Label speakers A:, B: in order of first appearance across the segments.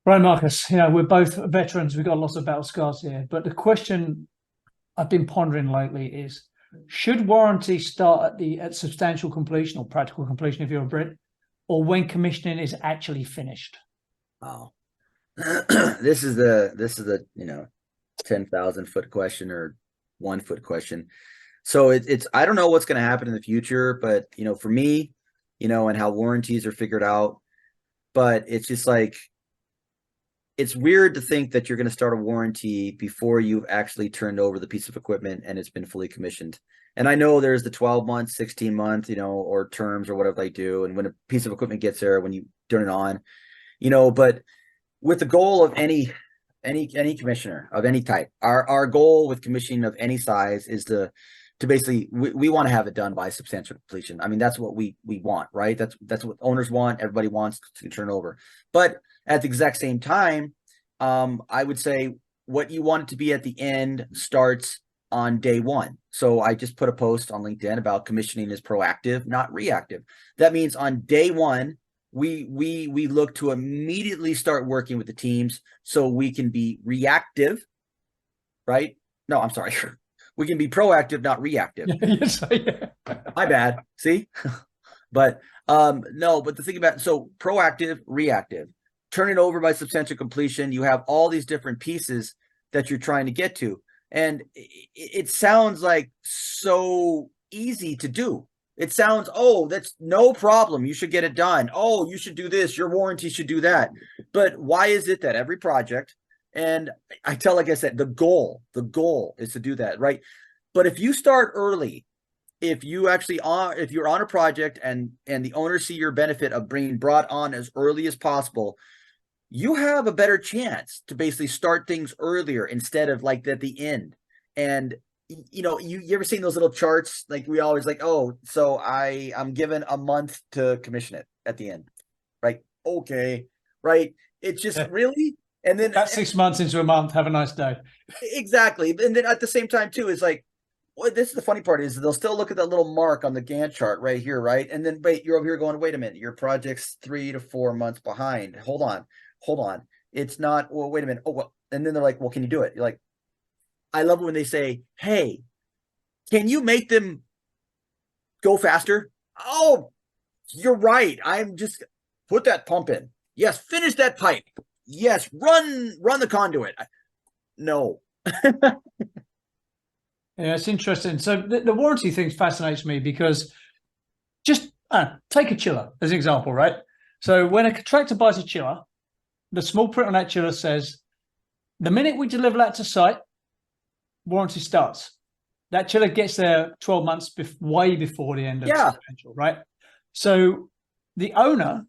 A: Right, Marcus, we're both veterans. We've got lots of battle scars here. But the question I've been pondering lately is, should warranty start at substantial completion or practical completion if you're a Brit, or when commissioning is actually finished?
B: Oh, this is the 10,000-foot question or 1-foot question. So it's I don't know what's going to happen in the future, but for me, and how warranties are figured out, but it's just like, it's weird to think that you're going to start a warranty before you've actually turned over the piece of equipment and it's been fully commissioned. And I know there's the 12-month, 16-month, or terms or whatever they do. And when a piece of equipment gets there, when you turn it on, but with the goal of any commissioner of any type, our goal with commissioning of any size is to basically, we want to have it done by substantial completion. I mean, that's what we want, right? That's what owners want. Everybody wants to turn over. But at the exact same time, I would say what you want it to be at the end starts on day one. So I just put a post on LinkedIn about commissioning is proactive, not reactive. That means on day one, we look to immediately start working with the teams so we can be reactive, right? No, I'm sorry. We can be proactive, not reactive.
A: Yes,
B: My bad. See? But no, but the thing about, so proactive, reactive, turn it over by substantial completion. You have all these different pieces that you're trying to get to. And it sounds like so easy to do. It sounds, oh, that's no problem. You should get it done. Oh, you should do this. Your warranty should do that. But why is it that every project, and like I said, the goal is to do that, right? But if you start early, if you're on a project and the owners see your benefit of being brought on as early as possible, you have a better chance to basically start things earlier instead of like at the end. And you ever seen those little charts? Like we always like, oh, so I'm given a month to commission it at the end, right? Okay, right? It's just really, and then
A: that's 6 months into a month. Have a nice day.
B: Exactly. And then at the same time too, it's like, well, this is the funny part, is they'll still look at that little mark on the Gantt chart right here, right? And then wait, you're over here going, wait a minute, your project's 3 to 4 months behind. Hold on. It's not, well, wait a minute. Oh, well, and then they're like, well, can you do it? You're like, I love it when they say, hey, can you make them go faster? Oh, you're right. I'm just put that pump in. Yes, finish that pipe. Yes, run the conduit. No.
A: Yeah, it's interesting. So the warranty thing fascinates me because just take a chiller as an example, right? So when a contractor buys a chiller, the small print on that chiller says, the minute we deliver that to site, warranty starts. That chiller gets there 12 months way before the end of substantial, right? So the owner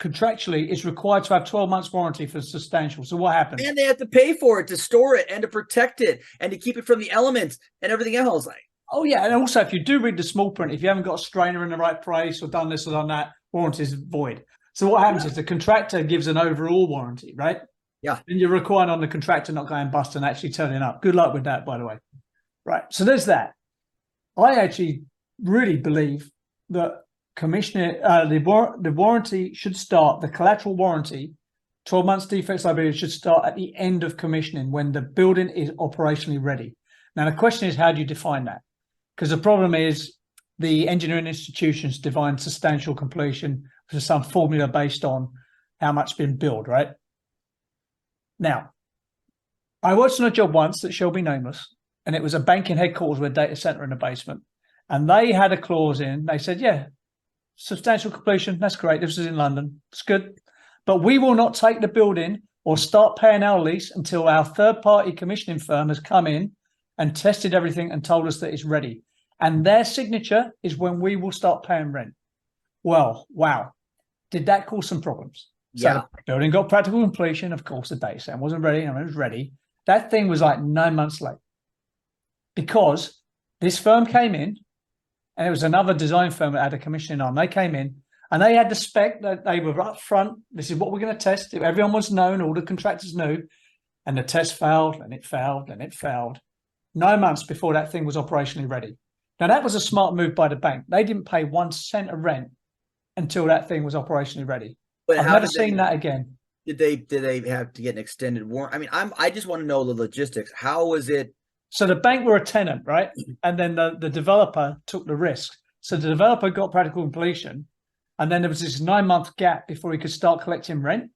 A: contractually is required to have 12 months warranty for substantial. So what happens?
B: And they have to pay for it, to store it and to protect it and to keep it from the elements and everything else.
A: Oh yeah, and also if you do read the small print, if you haven't got a strainer in the right place or done this or done that, warranty is void. So what happens is the contractor gives an overall warranty, right?
B: Yeah.
A: And you're required on the contractor not going bust and actually turning up. Good luck with that, by the way. Right. So there's that. I actually really believe that commissioning, the warranty should start, the collateral warranty, 12 months defects liability should start at the end of commissioning when the building is operationally ready. Now, the question is, how do you define that? Because the problem is the engineering institutions define substantial completion for some formula based on how much been built, right? Now, I worked on a job once that shall be nameless, and it was a banking headquarters with a data center in the basement. And they had a clause in, they said, yeah, substantial completion, that's great. This is in London, it's good. But we will not take the building or start paying our lease until our third-party commissioning firm has come in and tested everything and told us that it's ready. And their signature is when we will start paying rent. Well, wow. Did that cause some problems? So the building got practical completion. Of course, the data center wasn't ready. I mean, it was ready. That thing was like 9 months late because this firm came in, and it was another design firm that had a commissioning on. They came in and they had the spec that they were up front. This is what we're going to test. Everyone was known, all the contractors knew, and the test failed and it failed and it failed 9 months before that thing was operationally ready. Now, that was a smart move by the bank. They didn't pay 1 cent of rent until that thing was operationally ready. But I've never seen that again.
B: Did they have to get an extended warrant? I mean, I just want to know the logistics. How was it?
A: So the bank were a tenant, right? And then the developer took the risk. So the developer got practical completion, and then there was this 9-month gap before he could start collecting rent.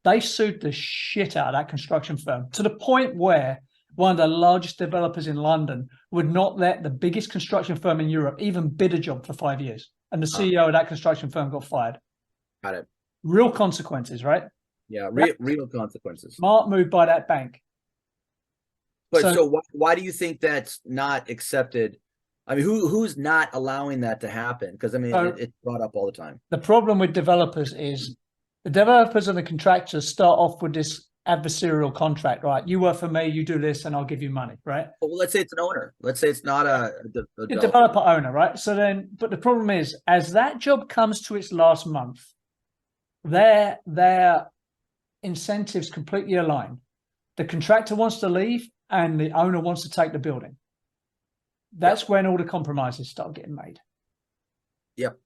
A: They sued the shit out of that construction firm to the point where one of the largest developers in London would not let the biggest construction firm in Europe even bid a job for 5 years. And the CEO of that construction firm got fired.
B: Got it.
A: Real consequences, right?
B: Yeah, real consequences.
A: Smart move by that bank.
B: But so why do you think that's not accepted? I mean, who's not allowing that to happen? Because I mean, it's brought up all the time.
A: The problem with developers is the developers and the contractors start off with this adversarial contract, right? You work for me, you do this, and I'll give you money, right?
B: Well, let's say it's an owner. Let's say it's not a
A: developer owner, right? So then, but the problem is, as that job comes to its last month, their incentives completely align. The contractor wants to leave, and the owner wants to take the building. That's when all the compromises start getting made.
B: Yep.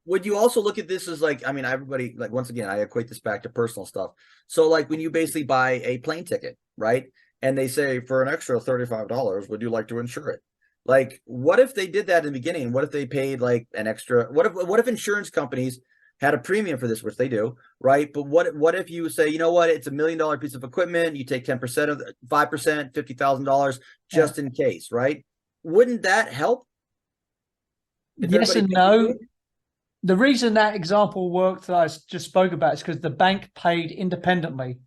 B: Would you also look at this as like, I mean, everybody, like, once again, I equate this back to personal stuff. So like when you basically buy a plane ticket, right? And they say for an extra $35, would you like to insure it? Like, what if they did that in the beginning? What if they paid like an extra, what if insurance companies had a premium for this, which they do, right? But what if you say, you know what, it's $1 million piece of equipment, you take 10% of 5%, $50,000 just in case, right? Wouldn't that help?
A: Yes and no. The reason that example worked that I just spoke about is because the bank paid independently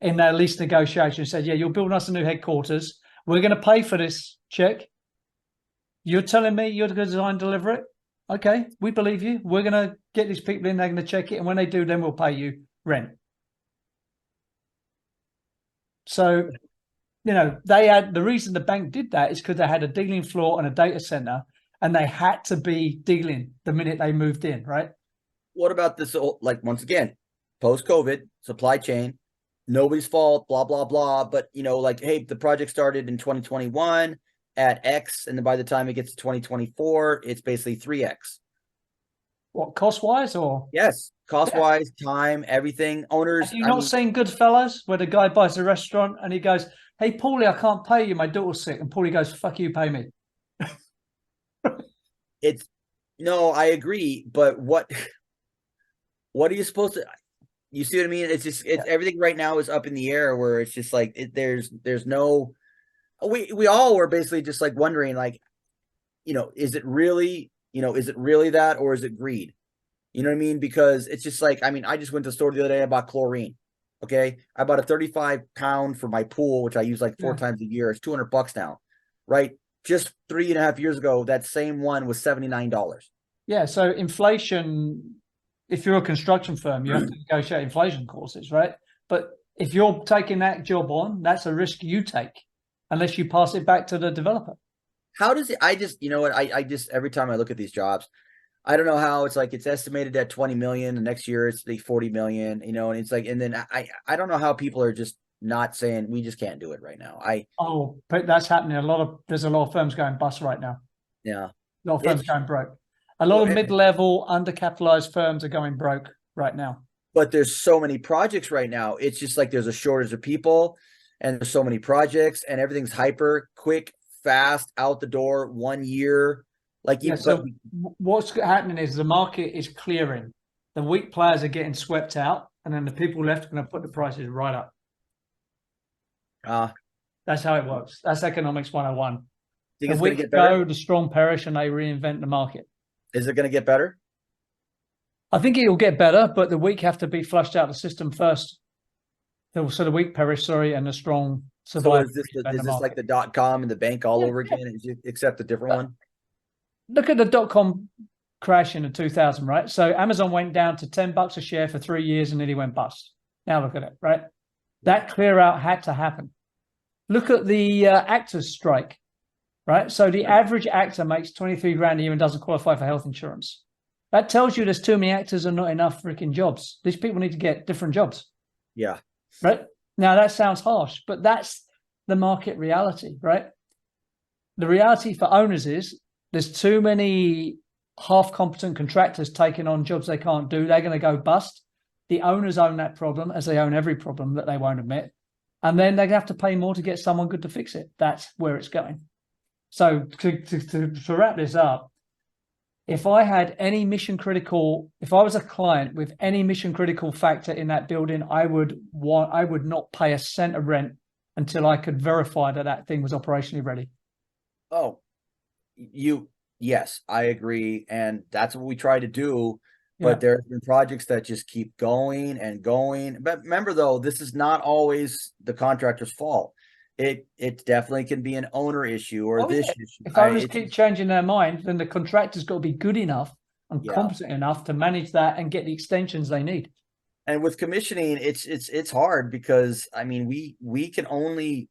A: in their lease negotiation, said, yeah, you're building us a new headquarters. We're going to pay for this check. You're telling me you're going to design and deliver it? Okay, we believe you. We're going to get these people in, they're going to check it. And when they do, then we'll pay you rent. So, you know, they had, the reason the bank did that is because they had a dealing floor and a data center, and they had to be dealing the minute they moved in, right?
B: What about this? Like, once again, post-COVID, supply chain, nobody's fault, blah, blah, blah. But, you know, like, hey, the project started in 2021 at X, and then by the time it gets to 2024, it's basically 3X.
A: What, cost-wise or?
B: Yes, cost-wise, time, everything. Owners.
A: Have you not seen Goodfellas, where the guy buys a restaurant and he goes, hey, Paulie, I can't pay you. My daughter's sick. And Paulie goes, fuck you, pay me.
B: It's, no, I agree. But what are you supposed to, you see what I mean? It's just, everything right now is up in the air, where it's just like, there's no, we all were basically just like wondering, like, you know, is it really that, or is it greed? You know what I mean? Because it's just like, I mean, I just went to the store the other day, I bought chlorine. Okay. I bought a 35-pound for my pool, which I use like 4 times a year. It's $200 now. Right. Just 3.5 years ago, that same one was $79.
A: Yeah. So inflation, if you're a construction firm, you have to negotiate inflation clauses, right? But if you're taking that job on, that's a risk you take, unless you pass it back to the developer.
B: How does it, I just, you know what, I just, every time I look at these jobs, I don't know how it's like, it's estimated at 20 million, and next year it's like 40 million, you know, and it's like, and then I don't know how people are just not saying, we just can't do it right now.
A: But that's happening. There's a lot of firms going bust right now.
B: Yeah.
A: A lot of firms going broke. A lot of mid-level, undercapitalized firms are going broke right now.
B: But there's so many projects right now. It's just like there's a shortage of people, and there's so many projects, and everything's hyper quick, fast, out the door, 1 year. Like,
A: so what's happening is the market is clearing. The weak players are getting swept out, and then the people left are going to put the prices right up. That's how it works. That's economics 101.
B: The
A: weak go, the strong perish, and they reinvent the market.
B: Is it going to get better?
A: I think it will get better, but the weak have to be flushed out of the system first. So the weak perish, and the strong survive.
B: So is this like the .com and the bank all over again, except a different one?
A: Look at the .com crash in the 2000, right? So Amazon went down to $10 a share for 3 years and nearly went bust. Now look at it, right? That clear out had to happen. Look at the actors strike, right? So the average actor makes 23 grand a year and doesn't qualify for health insurance. That tells you there's too many actors and not enough freaking jobs. These people need to get different jobs.
B: Yeah.
A: Right? Now that sounds harsh, but that's the market reality, right? The reality for owners is there's too many half-competent contractors taking on jobs they can't do. They're going to go bust. The owners own that problem, as they own every problem that they won't admit. And then they have to pay more to get someone good to fix it. That's where it's going. So to wrap this up, if I had any mission critical, if I was a client with any mission critical factor in that building, I would not pay a cent of rent until I could verify that that thing was operationally ready.
B: Oh, yes, I agree. And that's what we try to do. But there's been projects that just keep going and going. But remember, though, this is not always the contractor's fault. It definitely can be an owner issue or issue.
A: If owners keep changing their mind, then the contractor's got to be good enough and competent enough to manage that and get the extensions they need.
B: And with commissioning, it's hard because I mean we can only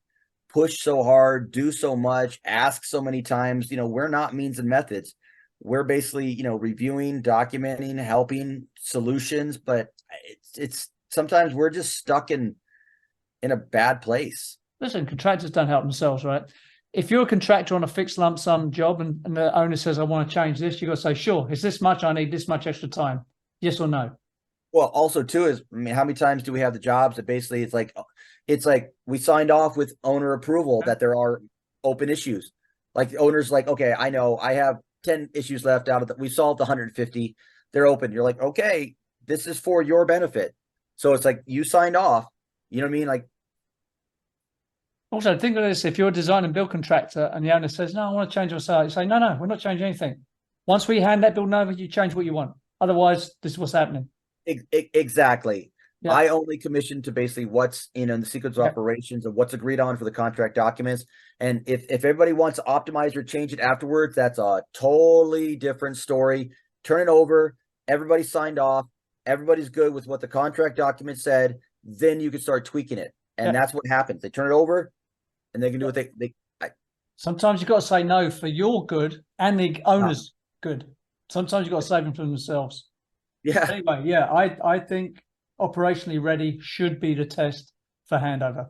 B: push so hard, do so much, ask so many times. We're not means and methods. We're basically, reviewing, documenting, helping solutions, but it's sometimes we're just stuck in a bad place.
A: Listen, contractors don't help themselves, right? If you're a contractor on a fixed lump sum job and the owner says, I want to change this, you got to say, sure, is this much? I need this much extra time. Yes or no?
B: Well, also too is, I mean, how many times do we have the jobs that basically it's like we signed off with owner approval that there are open issues. Like the owner's like, okay, I know I have 10 issues left out of that. We solved 150. They're open. You're like, okay, this is for your benefit. So it's like you signed off. You know what I mean? Like,
A: also think of this: if you're a design and build contractor and the owner says, "No, I want to change your site," you say, "No, we're not changing anything." Once we hand that building over, you change what you want. Otherwise, this is what's happening.
B: Exactly.
A: Yeah.
B: I only commission to basically what's in the sequence of operations and what's agreed on for the contract documents. And if everybody wants to optimize or change it afterwards, that's a totally different story. Turn it over. Everybody signed off. Everybody's good with what the contract document said. Then you can start tweaking it. And that's what happens. They turn it over and they can do what they
A: sometimes you've got to say no for your good and the owner's good. Sometimes you've got to save them from themselves.
B: Yeah.
A: Anyway, I think operationally ready should be the test for handover.